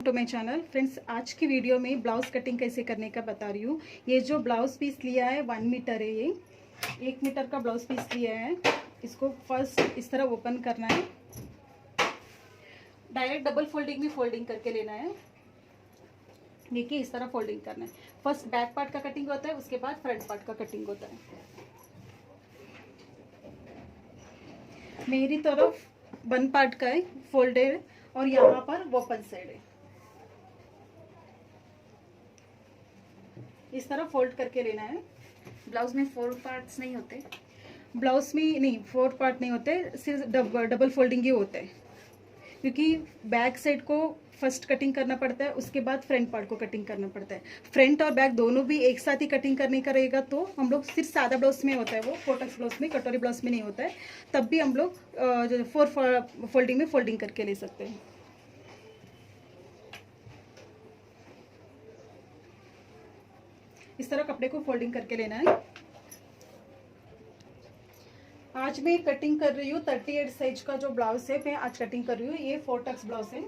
To my channel friends, आज की video में ब्लाउज कटिंग कैसे करने का बता रही हूँ। ये जो ब्लाउज पीस लिया है 1 मीटर है, ये 1 मीटर का ब्लाउज पीस लिया है। इसको फर्स्ट इस तरह ओपन करना है, डायरेक्ट डबल फोल्डिंग में फोल्डिंग करके लेना है। देखिए इस तरह फोल्डिंग करना है। फर्स्ट बैक पार्ट का कटिंग होता है, उसके बाद फ्रंट पार्ट का कटिंग होता है। मेरी तरफ 1 पार्ट का है फोल्डेड और यहाँ पर ओपन साइड है। इस तरह फोल्ड करके लेना है। ब्लाउज में 4 पार्ट्स नहीं होते? ब्लाउज में नहीं 4 पार्ट नहीं होते, सिर्फ डबल फोल्डिंग ही होता है, क्योंकि बैक साइड को फर्स्ट कटिंग करना पड़ता है, उसके बाद फ्रंट पार्ट को कटिंग करना पड़ता है। फ्रंट और बैक दोनों भी एक साथ ही कटिंग करने का रहेगा तो हम लोग सिर्फ सादा ब्लाउज में होता है, वो फोटक्स ब्लाउज में, कटोरी ब्लाउज में नहीं होता है। तब भी हम लोग 4 फोल्डिंग में फोल्डिंग करके ले सकते हैं। इस तरह कपड़े को फोल्डिंग करके लेना है। आज मैं कटिंग कर रही हूँ 38 साइज का जो ब्लाउज है, मैं आज कटिंग कर रही हूँ। ये 4 टक्स ब्लाउज है।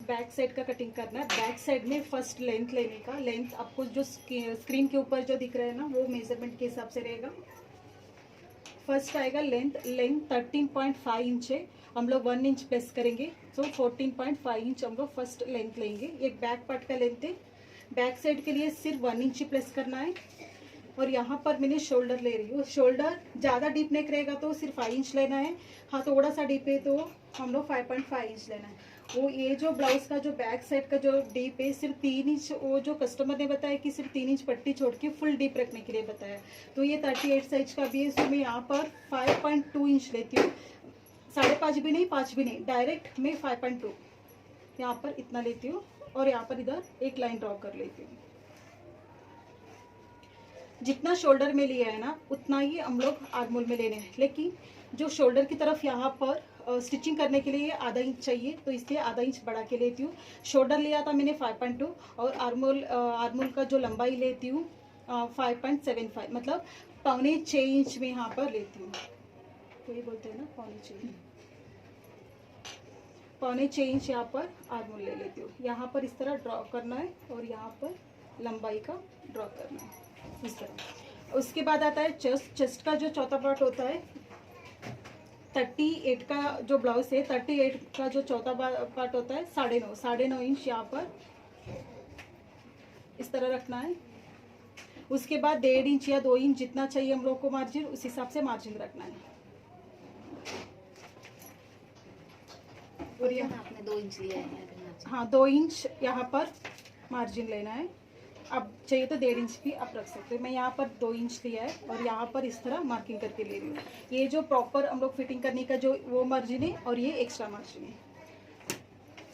बैक साइड का कटिंग करना है। बैक साइड में फर्स्ट लेंथ लेने का। लेंथ आपको जो स्क्रीन के ऊपर जो दिख रहा है ना, वो मेजरमेंट के हिसाब से रहेगा। फर्स्ट आएगा लेंथ 13.5 इंच है। हम लोग 1 इंच प्लस करेंगे, तो 14.5 इंच हम लोग फर्स्ट लेंथ लेंगे। ये बैक पार्ट का लेंथ है। बैक साइड के लिए सिर्फ 1 इंच प्लस करना है। और यहाँ पर मैंने शोल्डर ले रही हूँ। शोल्डर ज़्यादा डीप नेक रहेगा तो सिर्फ 5 इंच लेना है। हाँ, थोड़ा सा डीप है तो हम लोग 5.5 इंच लेना है। वो ये जो ब्लाउज का जो बैक साइड का जो डीप है सिर्फ 3 इंच, वो जो कस्टमर ने बताया कि सिर्फ 3 इंच पट्टी छोड़ के फुल डीप रखने के लिए बताया। तो ये 38 साइज का भी है, इसमें मैं यहाँ पर 5.2 इंच लेती हूँ। 5.5 भी नहीं, 5 भी नहीं, डायरेक्ट मैं 5.2 यहाँ पर इतना लेती हूँ। और यहाँ पर इधर एक लाइन ड्रॉ कर लेती हूँ। जितना शोल्डर में लिया है ना, उतना ही हम लोग आर्मोल में लेने हैं। लेकिन जो शोल्डर की तरफ यहाँ पर स्टिचिंग करने के लिए आधा इंच चाहिए, तो इसलिए आधा इंच बढ़ा के लेती हूँ। शोल्डर लिया था मैंने 5.2 और आर्मोल का जो लंबाई लेती हूँ 5.75, मतलब 6.25 इंच में यहाँ पर लेती हूँ। तो ये बोलते हैं ना 6.25 इंच यहाँ पर आर्मोल ले लेती हूँ। यहाँ पर इस तरह ड्रॉ करना है और यहाँ पर लंबाई का ड्रॉ करना है इस तरह। उसके बाद आता है चेस्ट। चेस्ट का जो चौथा पार्ट होता है 38 का जो ब्लाउज है, 38 का जो चौथा पार्ट होता है 9.5 इंच यहाँ पर इस तरह रखना है। उसके बाद 1.5 इंच या 2 इंच जितना चाहिए हम लोग को मार्जिन, उस हिसाब से मार्जिन रखना है। और यहाँ आपने 2 इंच लिया है? हाँ, 2 इंच यहाँ पर मार्जिन लेना है। अब चाहिए तो 1.5 इंच भी आप रख सकते हो। मैं यहाँ पर 2 इंच लिया है और यहाँ पर इस तरह मार्किंग करके ले रही हूँ। ये जो प्रॉपर हम लोग फिटिंग करने का जो वो मार्जिन है और ये एक्स्ट्रा मार्जिन है।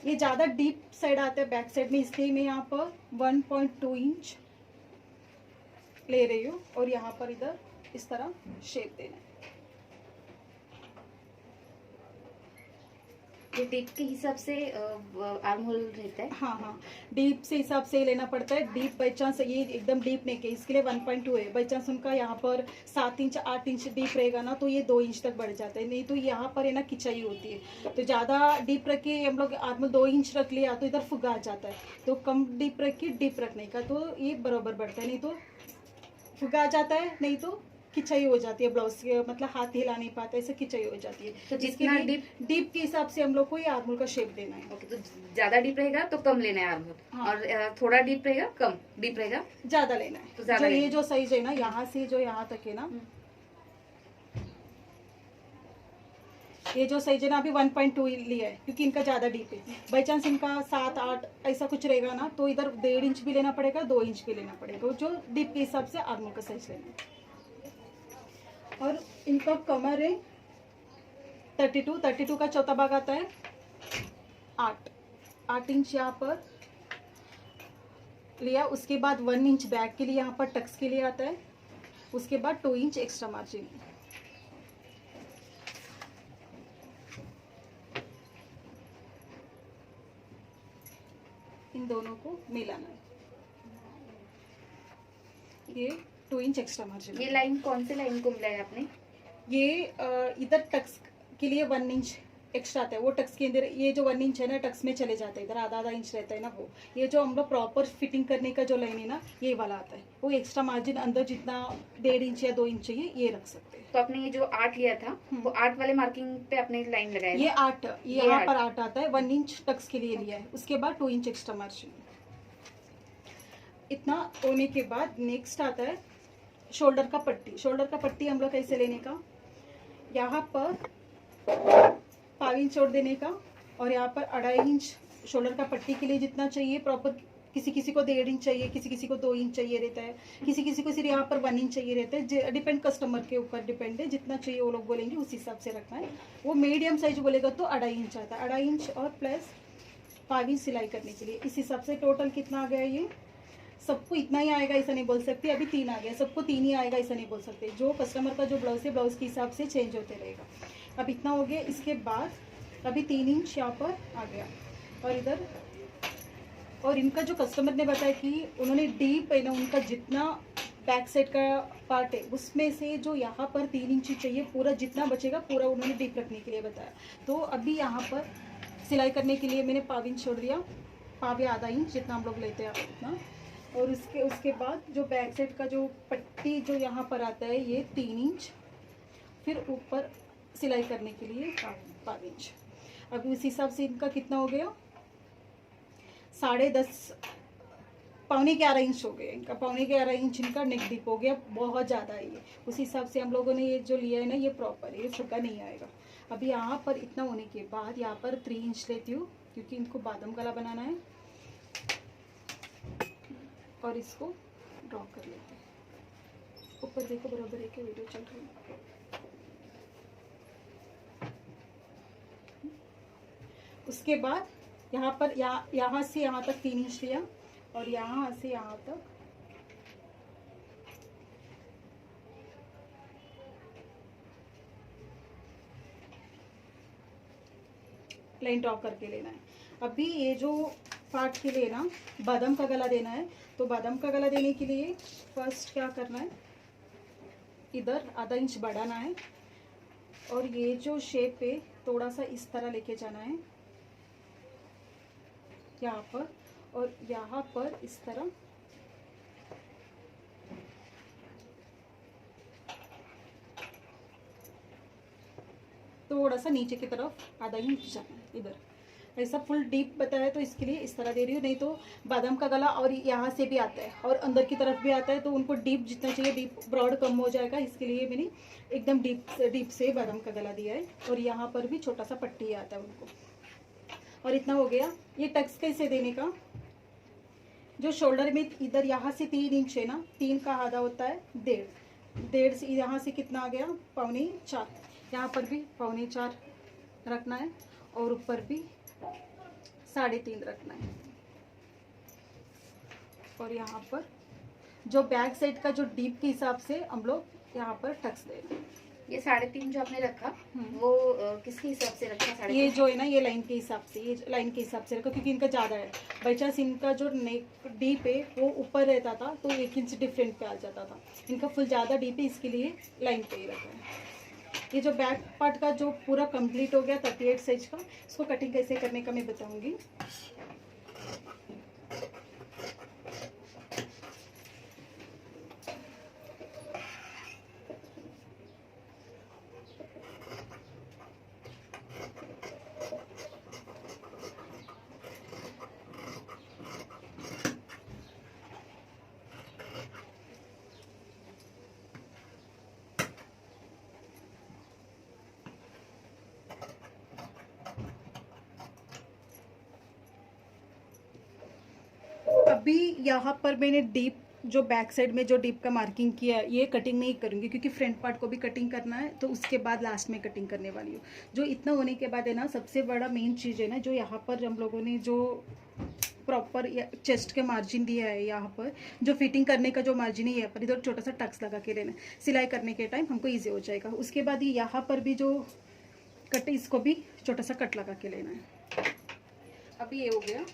ये ज़्यादा डीप साइड आता है बैक साइड में, इसलिए मैं यहाँ पर 1.2 इंच ले रही हूँ और यहाँ पर इधर इस तरह शेप देना है। ये डीप के हिसाब से आर्म होल रहता है? हाँ, डीप से हिसाब से लेना पड़ता है। डीप बाई चांस ये एकदम डीप नहीं है, इसके लिए 1.2 है। बाई चांस उनका यहाँ पर 7 इंच 8 इंच डीप रहेगा ना, तो ये 2 इंच तक बढ़ जाता है। नहीं तो यहाँ पर है ना खिंचाई होती है। तो ज़्यादा डीप रख के हम लोग आर्मल 2 इंच रख लिया तो इधर फुगा जाता है। तो कम डीप रख के डीप रखने का, तो ये बराबर बढ़ता है। नहीं तो फुगा जाता है, नहीं तो खिंचाई हो जाती है ब्लाउज की, मतलब हाथ हिला नहीं पाता, ऐसे खिंचाई हो जाती है। तो जितना डीप के हिसाब से हम लोग को ये आर्मोल का शेप देना है। ओके, तो ज्यादा डीप रहेगा तो कम लेना है आर्म होल। हाँ। और थोड़ा डीप रहेगा, कम डीप रहेगा, ज्यादा लेना है। तो ज्यादा ये जो साइज है ना, यहाँ से जो यहाँ तक है ना, ये जो साइज है ना, अभी 1.2 लिया है क्योंकि इनका ज़्यादा डीप है। बाई चांस इनका 7 8 ऐसा कुछ रहेगा ना, तो इधर 1.5 इंच भी लेना पड़ेगा, 2 इंच भी लेना पड़ेगा, जो डीप के हिसाब से आर्मोल का साइज लेना है। और इनका कमर है 32 का चौथा भाग आता है 8 इंच यहाँ पर लिया। उसके बाद 1 इंच बैक के लिए यहाँ पर टक्स के लिए आता है। उसके बाद 2 इंच एक्स्ट्रा मार्जिन। इन दोनों को मिलाना है। ये 2 इंच एक्स्ट्रा मार्जिन। ये लाइन कौन से लाइन को मिलाया आपने? ये इधर टक्स के लिए 1 इंच एक्स्ट्रा आता है वो टक्स के अंदर, ये जो 1 इंच है ना टक्स में चले जाता है, इधर आधा आधा इंच रहता है ना वो। ये जो हम लोग प्रॉपर फिटिंग करने का जो लाइन है ना ये वाला आता है, वो एक्स्ट्रा मार्जिन अंदर जितना 1.5 इंच या 2 इंच चाहिए ये रख सकते हैं। तो आपने ये जो 8 लिया था वो 8 वाले मार्किंग पे आपने लाइन लगाया ये ना? 8 यहाँ पर 8 आता है, 1 इंच टक्स के लिए लिया है, उसके बाद 2 इंच एक्स्ट्रा मार्जिन। इतना होने के बाद नेक्स्ट आता है शोल्डर का पट्टी। शोल्डर का पट्टी हम लोग कैसे लेने का, यहाँ पर 5 इंच छोड़ देने का, और यहाँ पर 2.5 इंच शोल्डर का पट्टी के लिए जितना चाहिए प्रॉपर। किसी किसी को 1.5 इंच चाहिए, किसी किसी को 2 इंच चाहिए रहता है, किसी किसी को सिर्फ यहाँ पर 1 इंच चाहिए रहता है, डिपेंड कस्टमर के ऊपर डिपेंड है, जितना चाहिए वो लोग बोलेंगे उस हिसाब से रखना है। वो मीडियम साइज बोलेगा तो 2.5 इंच आता है, 2.5 इंच और प्लस 5 इंच सिलाई करने के लिए। इस हिसाब से टोटल कितना आ गया, ये सबको इतना ही आएगा ऐसा नहीं बोल सकते, अभी 3 आ गया, सबको 3 ही आएगा ऐसा नहीं बोल सकते, जो कस्टमर का जो ब्लाउज है ब्लाउज के हिसाब से चेंज होते रहेगा। अब इतना हो गया, इसके बाद अभी 3 इंच यहाँ पर आ गया, और इधर, और इनका जो कस्टमर ने बताया कि उन्होंने डीप है ना, उनका जितना बैक साइड का पार्ट है उसमें से जो यहाँ पर 3 इंच चाहिए, पूरा जितना बचेगा पूरा उन्होंने डीप रखने के लिए बताया। तो अभी यहाँ पर सिलाई करने के लिए मैंने 5 इंच छोड़ दिया, 5 या आधा इंच जितना हम लोग लेते हैं उतना। और उसके बाद जो बैक साइड का जो पट्टी जो यहाँ पर आता है ये 3 इंच, फिर ऊपर सिलाई करने के लिए 5 इंच। अब उस हिसाब से इनका कितना हो गया, 10.5 पौने 11 इंच हो गया इनका, पौने 11 इंच इनका नेक डीप हो गया, बहुत ज़्यादा है ये। उस हिसाब से हम लोगों ने ये जो लिया है ना ये प्रॉपर है, ये छोटा नहीं आएगा। अभी यहाँ पर इतना होने के बाद यहाँ पर 3 इंच लेती हूँ क्योंकि इनको बादाम गला बनाना है, और इसको ड्रॉ कर लेते हैं। ऊपर देखो बराबर है कि वीडियो चल रही है। उसके बाद यहाँ पर यहाँ से यहाँ तक 3 इंच लिया, और यहाँ से यहाँ तक लाइन ड्रॉ करके लेना है। अभी ये जो पार्ट के लिए ना बादाम का गला देना है, तो बादाम का गला देने के लिए फर्स्ट क्या करना है, इधर आधा इंच बढ़ाना है, और ये जो शेप है थोड़ा सा इस तरह लेके जाना है यहाँ पर, और यहाँ पर इस तरह थोड़ा सा नीचे की तरफ आधा इंच जाना है इधर। ऐसा फुल डीप बताया तो इसके लिए इस तरह दे रही हूँ, नहीं तो बादाम का गला और यहाँ से भी आता है और अंदर की तरफ भी आता है, तो उनको डीप जितना चाहिए, डीप ब्रॉड कम हो जाएगा, इसके लिए मैंने एकदम डीप से बादाम का गला दिया है। और यहाँ पर भी छोटा सा पट्टी आता है उनको। और इतना हो गया। ये टक्स कैसे देने का, जो शोल्डर में इधर यहाँ से 3 इंच है ना, 3 का आधा होता है 1.5 से, यहाँ से कितना आ गया, 3.25। यहाँ पर भी 3.25 रखना है, और ऊपर भी 3.5 रखना है। और यहाँ पर जो बैक साइड का जो डीप के हिसाब से हम लोग यहाँ पर टक्स दे रहे हैं। ये 3.5 जो आपने रखा वो किसके हिसाब से रखा? 3.5 ये जो है ना ये लाइन के हिसाब से, ये लाइन के हिसाब से रखो, क्योंकि इनका ज़्यादा है। बाई चांस इनका जो नेक डीप है वो ऊपर रहता था तो 1 इंच डिफरेंट पे आ जाता था, इनका फुल ज़्यादा डीप है, इसके लिए लाइन पे ही रखा है। ये जो बैक पार्ट का जो पूरा कंप्लीट हो गया 38 साइज का, इसको कटिंग कैसे करने का मैं बताऊंगी। अभी यहाँ पर मैंने डीप जो बैक साइड में जो डीप का मार्किंग किया है ये कटिंग नहीं करूँगी, क्योंकि फ्रंट पार्ट को भी कटिंग करना है, तो उसके बाद लास्ट में कटिंग करने वाली हूँ। जो इतना होने के बाद है ना, सबसे बड़ा मेन चीज़ है ना, जो यहाँ पर हम लोगों ने जो प्रॉपर चेस्ट के मार्जिन दिया है, यहाँ पर जो फिटिंग करने का जो मार्जिन है, यहाँ पर इधर छोटा सा टक्स लगा के लेना, सिलाई करने के टाइम हमको ईजी हो जाएगा। उसके बाद यहाँ पर भी जो कट, इसको भी छोटा सा कट लगा के लेना है। अभी ये हो गया।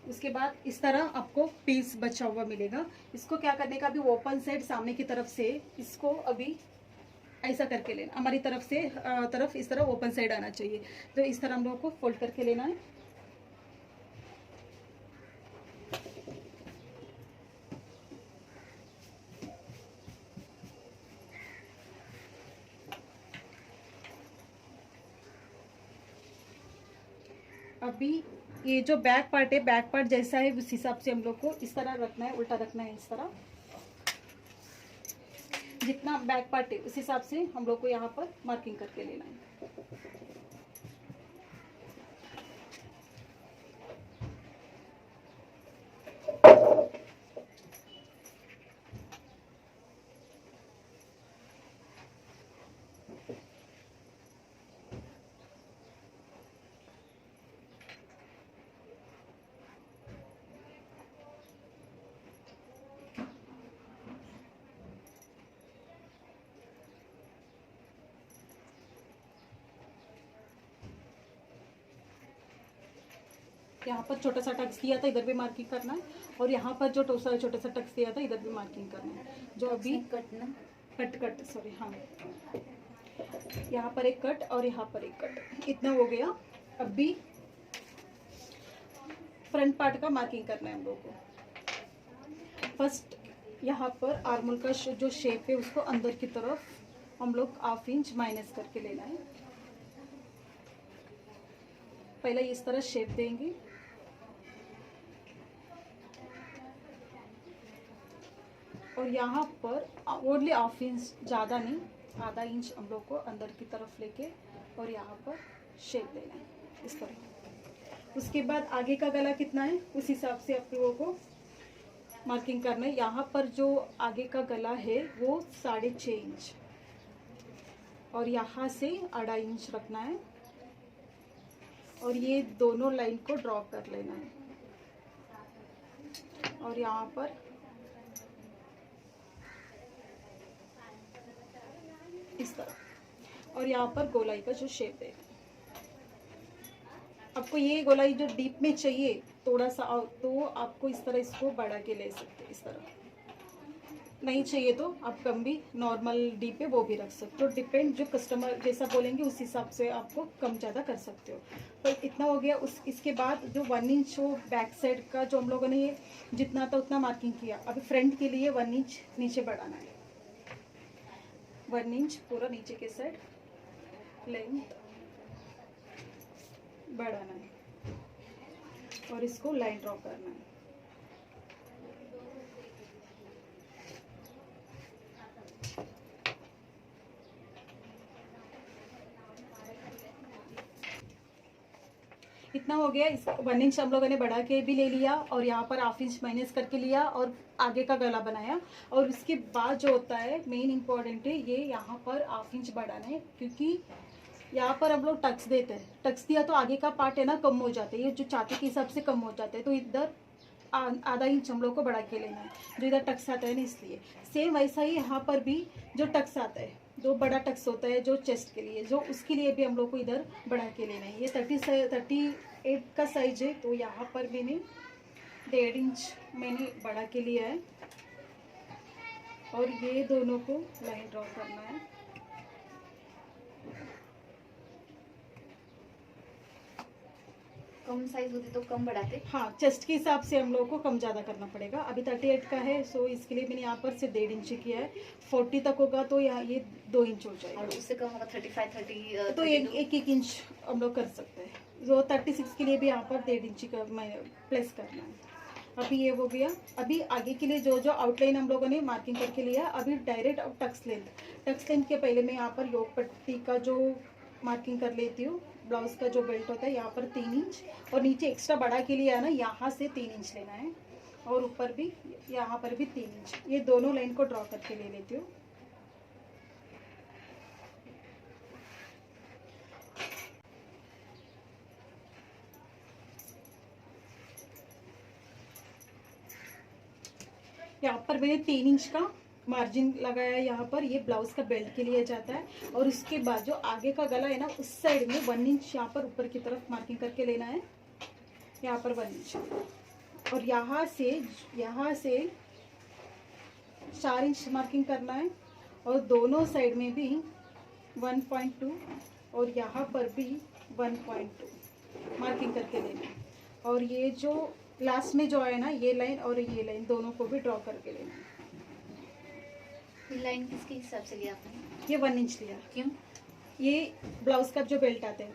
उसके बाद इस तरह आपको पीस बचा हुआ मिलेगा। इसको क्या करने का, अभी ओपन साइड सामने की तरफ से इसको अभी ऐसा करके लेना, हमारी तरफ से तरफ इस तरह ओपन साइड आना चाहिए। तो इस तरह हम लोगों को फोल्ड करके लेना है। अभी ये जो बैक पार्ट है, बैक पार्ट जैसा है उस हिसाब से हम लोग को इस तरह रखना है, उल्टा रखना है इस तरह। जितना बैक पार्ट है उस हिसाब से हम लोग को यहाँ पर मार्किंग करके लेना है। यहाँ पर छोटा सा टक्स दिया था, इधर भी मार्किंग करना है, और यहाँ पर जो छोटा सा टक्स दिया था इधर भी मार्किंग करना है। जो अभी कट सॉरी, हाँ, यहाँ पर एक कट और यहाँ पर एक कट, इतना हो गया। अभी फ्रंट पार्ट का मार्किंग करना है हम लोग को। फर्स्ट यहाँ पर आर्मोल का जो शेप है उसको अंदर की तरफ हम लोग 1/2 इंच माइनस करके लेना है। पहले इस तरह शेप देंगे, और यहाँ पर ओनली 1/2 इंच, ज़्यादा नहीं, आधा इंच हम लोग को अंदर की तरफ लेके और यहाँ पर शेप देना है इस तरह। उसके बाद आगे का गला कितना है उस हिसाब से आप लोगों को मार्किंग करना है। यहाँ पर जो आगे का गला है वो 6.5 इंच, और यहाँ से 2.5 इंच रखना है, और ये दोनों लाइन को ड्रॉ कर लेना है। और यहाँ पर इस तरह, और यहाँ पर गोलाई का जो शेप है, आपको ये गोलाई जो डीप में चाहिए थोड़ा सा, तो आपको इस तरह इसको बढ़ा के ले सकते हैं। इस तरह नहीं चाहिए तो आप कम भी नॉर्मल डीप है वो भी रख सकते हो, डिपेंड जो कस्टमर जैसा बोलेंगे उस हिसाब से आपको कम ज़्यादा कर सकते हो। तो इतना हो गया। इसके बाद जो 1 इंच हो बैक साइड का, जो हम लोगों ने ये जितना था उतना मार्किंग किया, अभी फ्रंट के लिए 1 इंच नीचे बढ़ाना है। 1 इंच पूरा नीचे के साइड लेंथ बढ़ाना है, और इसको लाइन ड्रॉ करना है। इतना हो गया। इस 1 इंच हम लोगों ने बढ़ा के भी ले लिया, और यहाँ पर 1/2 इंच माइनस करके लिया, और आगे का गला बनाया। और उसके बाद जो होता है मेन इम्पॉर्टेंट है, ये यहाँ पर 1/2 इंच बढ़ाना है, क्योंकि यहाँ पर हम लोग टक्स देते हैं। टक्स दिया तो आगे का पार्ट है ना कम हो जाता है, ये जो छाती के हिसाब से कम हो जाता है, तो इधर आधा इंच हम लोग को बढ़ा के लेना है, जो इधर टक्स आता है ना, इसलिए। सेम वैसा ही यहाँ पर भी जो टक्स आता है, जो बड़ा टक्स होता है जो चेस्ट के लिए, जो उसके लिए भी हम लोग को इधर बढ़ा के लेना है। ये 38 का साइज है, तो यहाँ पर मैंने 1.5 इंच मैंने बढ़ा के लिया है, और ये दोनों को लाइन ड्रॉ करना है। कम साइज होती तो कम बढ़ाते। हाँ, चेस्ट के हिसाब से हम लोगों को कम ज़्यादा करना पड़ेगा। अभी 38 का है, सो इसके लिए मैंने यहाँ पर से 1.5 इंच किया है। 40 तक होगा तो यहाँ ये 2 इंच हो जाएगा, और उससे कम होगा 35 30 तो एक इंच हम लोग कर सकते हैं। जो 36 के लिए भी यहाँ पर 1.5 इंच का प्लेस करना है। अभी ये हो गया। अभी आगे के लिए जो जो आउटलाइन हम लोगों ने मार्किंग करके लिया, अभी डायरेक्ट अब टक्स लेंथ के पहले मैं यहाँ पर योग पट्टी का जो मार्किंग कर लेती हूँ। ब्लाउज का जो बेल्ट होता है यहाँ पर 3 इंच, और नीचे एक्स्ट्रा बढ़ा के लिए है ना, यहाँ से 3 इंच लेना है, और ऊपर भी यहाँ पर भी 3 इंच। ये दोनों लाइन को ड्रॉ करके ले लेती हूँ। यहाँ पर मैंने 3 इंच का मार्जिन लगाया। यहाँ पर ये ब्लाउज का बेल्ट के लिए जाता है, और उसके बाद जो आगे का गला है ना, उस साइड में 1 इंच यहाँ पर ऊपर की तरफ मार्किंग करके लेना है। यहाँ पर 1 इंच, और यहाँ से 4 इंच मार्किंग करना है, और दोनों साइड में भी 1.2 और यहाँ पर भी 1.2 मार्किंग करके लेना है। और ये जो लास्ट में जो है ना, ये लाइन और ये लाइन दोनों को भी ड्रॉ करके लेना है। ये लाइन किसके हिसाब से लिया आपने? ये 1 इंच लिया। क्यों? ये ब्लाउज का जो बेल्ट आता है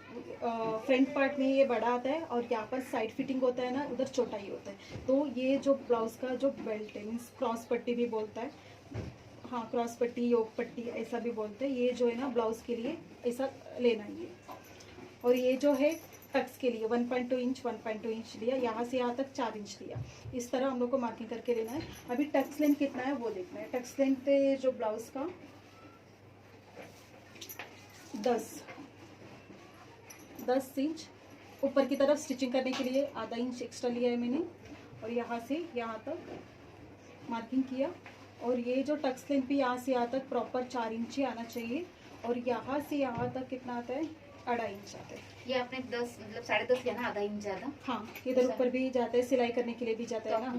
फ्रंट पार्ट में ये बड़ा आता है और यहाँ पर साइड फिटिंग होता है ना, उधर छोटा ही होता है। तो ये जो ब्लाउज का जो बेल्ट है, मीन्स क्रॉस पट्टी भी बोलता है, हाँ क्रॉस पट्टी, योग पट्टी ऐसा भी बोलते हैं। ये जो है ना ब्लाउज के लिए ऐसा लेना है ये। और ये जो है टक्स के लिए 1.2 इंच 1.2 इंच लिया, यहाँ से यहाँ तक 4 इंच लिया। इस तरह हम लोग को मार्किंग करके लेना है। अभी टक्स लेंथ कितना है वो देखना है। टक्स लेंथ है जो ब्लाउज का 10 इंच। ऊपर की तरफ स्टिचिंग करने के लिए आधा इंच एक्स्ट्रा लिया है मैंने और यहाँ से यहाँ तक मार्किंग किया। और ये जो टक्स लेंथ भी यहाँ से यहाँ तक प्रॉपर 4 इंच ही आना चाहिए। और यहाँ से यहाँ तक कितना आता है? 2.5 इंच आता है। ये आपने 10 मतलब 10.5 लिया ना, आधा इंच ज्यादा। हाँ, इधर ऊपर भी जाता है, सिलाई करने के लिए भी जाता है ना।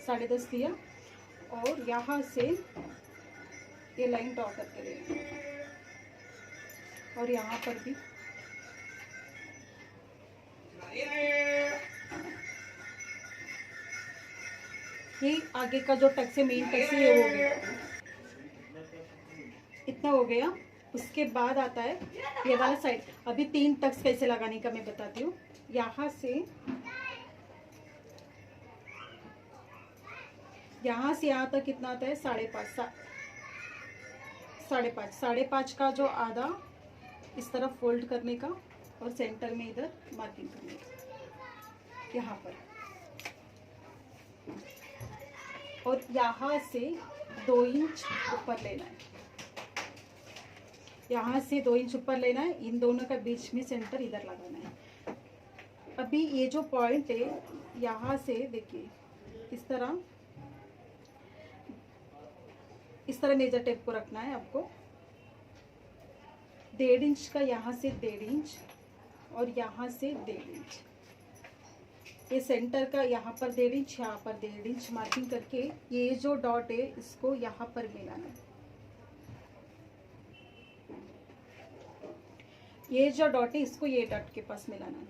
10.5 लिया और यहाँ से ये लाइन ड्रॉ करके लेना और यहाँ पर भी ये आगे का जो टक्स है, मेन टक्स है, ये हो गया, इतना हो गया। उसके बाद आता है ये वाला साइड। अभी 3 टक्स कैसे लगाने का मैं बताती हूँ। यहाँ से यहाँ तक कितना आता है? 5.5 का जो आधा इस तरफ फोल्ड करने का और सेंटर में इधर मार्किंग करने का यहाँ पर। और यहाँ से 2 इंच ऊपर लेना है। यहाँ से 2 इंच ऊपर लेना है। इन दोनों का बीच में सेंटर इधर लगाना है। अभी ये जो पॉइंट है यहाँ से देखिए, इस तरह मेजर टेप को रखना है आपको। 1.5 इंच का यहाँ से 1.5 इंच और यहाँ से 1.5 इंच। ये सेंटर का यहाँ पर 1.5 इंच, यहाँ पर 1.5 इंच मार्किंग करके ये जो डॉट है इसको यहाँ पर मिलाना है। ये जो डॉट है इसको ये डॉट के पास मिलाना है।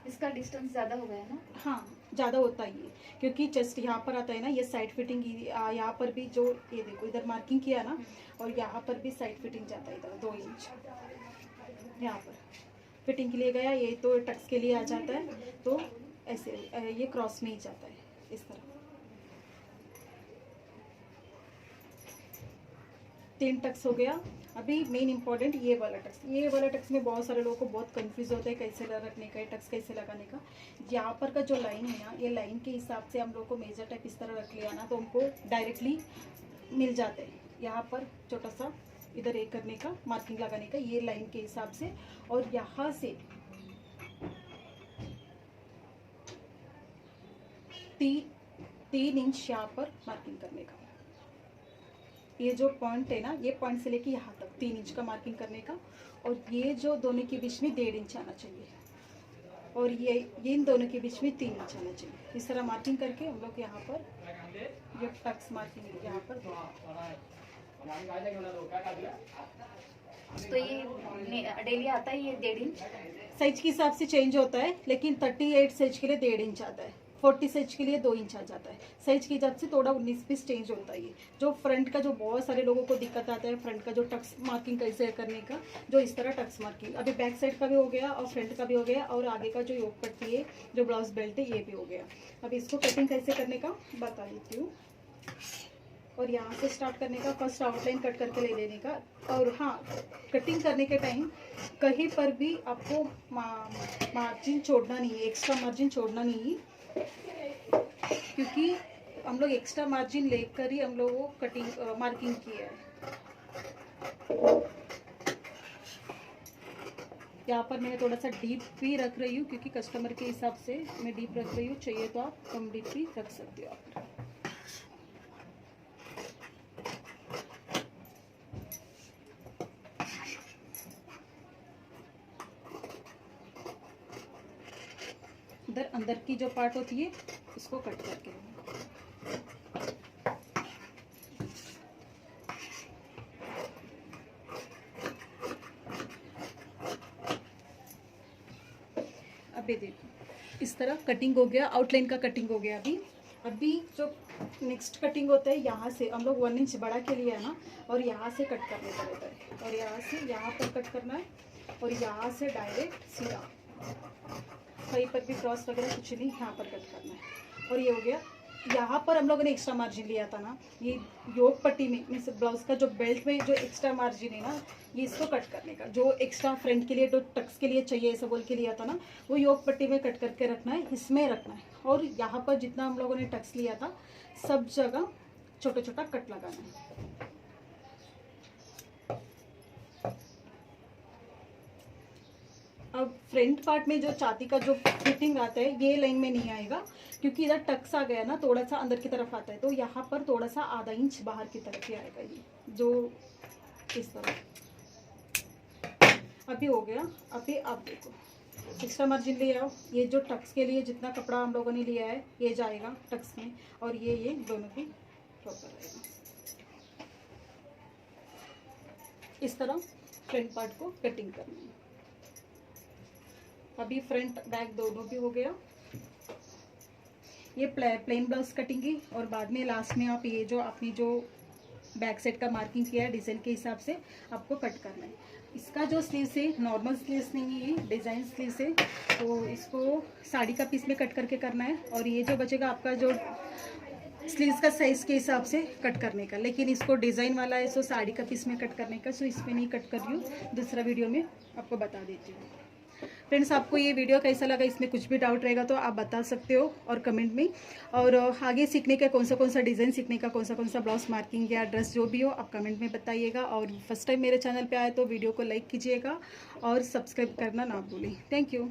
इसका डिस्टेंस ज्यादा हो गया ना? हाँ, ज़्यादा होता ही है क्योंकि चेस्ट यहाँ पर आता है ना, ये साइड फिटिंग यहाँ पर भी जो ये देखो इधर मार्किंग किया ना, और यहाँ पर भी साइड फिटिंग जाता है इधर 2 इंच यहाँ पर फिटिंग के लिए गया। ये तो टक्स के लिए आ जाता है, तो ऐसे ये क्रॉस में ही जाता है इस तरह। 3 टक्स हो गया। अभी मेन इंपॉर्टेंट ये वाला टक्स में बहुत सारे लोगों को बहुत कंफ्यूज होता है कैसे रखने का, टक्स कैसे लगाने का। यहाँ पर का जो लाइन है ना, ये लाइन के हिसाब से हम लोग को मेजर टाइप इस तरह रख लिया ना तो हमको डायरेक्टली मिल जाते हैं। यहाँ पर छोटा सा इधर एक करने का, मार्किंग लगाने का ये लाइन के हिसाब से। और यहाँ से 3 इंच यहाँ पर मार्किंग करने का। ये जो पॉइंट है ना, ये पॉइंट से लेके यहाँ तक 3 इंच का मार्किंग करने का। और ये जो दोनों के बीच में 1.5 इंच आना चाहिए और ये इन दोनों के बीच में 3 इंच आना चाहिए। इस तरह मार्किंग करके हम लोग यहाँ पर ये टक्स मार्किंग यहाँ पर। तो ये डेली आता है ये 1.5 इंच? साइज के हिसाब से चेंज होता है, लेकिन 38 साइज के लिए 1.5 इंच आता है, 40 साइज के लिए 2 इंच आ जाता है। साइज के हिसाब से थोड़ा 19-20 चेंज होता है। जो फ्रंट का जो बहुत सारे लोगों को दिक्कत आता है, फ्रंट का जो टक्स मार्किंग कैसे करने का, जो इस तरह टक्स मार्किंग। अभी बैक साइड का भी हो गया और फ्रंट का भी हो गया और आगे का जो योग पट्टी है, जो ब्लाउज बेल्ट है, ये भी हो गया। अभी इसको कटिंग कैसे करने का बता देती हूँ। और यहाँ से स्टार्ट करने का, फर्स्ट आउटलाइन कट करके ले लेने का। और हाँ, कटिंग करने के टाइम कहीं पर भी आपको मार्जिन छोड़ना नहीं है, एक्स्ट्रा मार्जिन छोड़ना नहीं है, क्योंकि हम लोग एक्स्ट्रा मार्जिन लेकर ही हम लोग वो कटिंग मार्किंग किया है। यहाँ पर मैं थोड़ा सा डीप भी रख रही हूँ क्योंकि कस्टमर के हिसाब से मैं डीप रख रही हूँ। चाहिए तो आप कम डीप भी रख सकते हो आप। इधर अंदर की जो पार्ट होती है उसको इसको कट करके लेंगे। अभी देखो इस तरह कटिंग हो गया, आउटलाइन का कटिंग हो गया। अभी जो नेक्स्ट कटिंग होता है, यहाँ से हम लोग 1 इंच बड़ा के लिए है ना, और यहाँ से कट करने का रहता है, और यहाँ से यहाँ पर कट करना है, और यहाँ से डायरेक्ट सीधा, कहीं पर भी क्रॉस वगैरह कुछ नहीं, यहाँ पर कट करना है। और ये हो गया। यहाँ पर हम लोगों ने एक्स्ट्रा मार्जिन लिया था ना, ये योक पट्टी में मीन्स ब्लाउज का जो बेल्ट में जो एक्स्ट्रा मार्जिन है ना, ये इसको कट करने का, जो एक्स्ट्रा फ्रंट के लिए जो टक्स के लिए चाहिए ऐसा बोल के लिया था ना, वो योक पट्टी में कट करके रखना है, इसमें रखना है। और यहाँ पर जितना हम लोगों ने टक्स लिया था सब जगह छोटा छोटा कट लगाना है। अब फ्रंट पार्ट में जो छाती का जो फिटिंग आता है ये लाइन में नहीं आएगा, क्योंकि इधर टक्स आ गया ना, थोड़ा सा अंदर की तरफ आता है, तो यहाँ पर थोड़ा सा आधा इंच बाहर की तरफ ही आएगा, ये जो इस तरह। अभी हो गया। अभी आप देखो एक्स्ट्रा मार्जिन ले आओ, ये जो टक्स के लिए जितना कपड़ा हम लोगों ने लिया है ये जाएगा टक्स में, और ये दोनों भी प्रॉपर रहेगा। इस तरह फ्रंट पार्ट को कटिंग करनी है। अभी फ्रंट बैक दोनों भी हो गया। ये प्लेन ब्लाउज कटिंग, और बाद में लास्ट में आप ये जो आपने जो बैक साइड का मार्किंग किया है डिज़ाइन के हिसाब से आपको कट करना है। इसका जो स्लीव्स है नॉर्मल स्लीव्स नहीं है, ये डिज़ाइन स्लीव्स है, तो इसको साड़ी का पीस में कट करके करना है। और ये जो बचेगा आपका जो स्लीव्स का साइज़ के हिसाब से कट करने का, लेकिन इसको डिज़ाइन वाला है सो साड़ी का पीस में कट करने का, सो इसमें नहीं कट कर रही हूँ, दूसरा वीडियो में आपको बता देती हूँ। फ्रेंड्स, आपको ये वीडियो कैसा लगा, इसमें कुछ भी डाउट रहेगा तो आप बता सकते हो और कमेंट में। और आगे सीखने का कौन सा डिज़ाइन सीखने का, कौन सा ब्लाउज मार्किंग या ड्रेस जो भी हो आप कमेंट में बताइएगा। और फर्स्ट टाइम मेरे चैनल पे आए तो वीडियो को लाइक कीजिएगा और सब्सक्राइब करना ना भूलें। Thank you.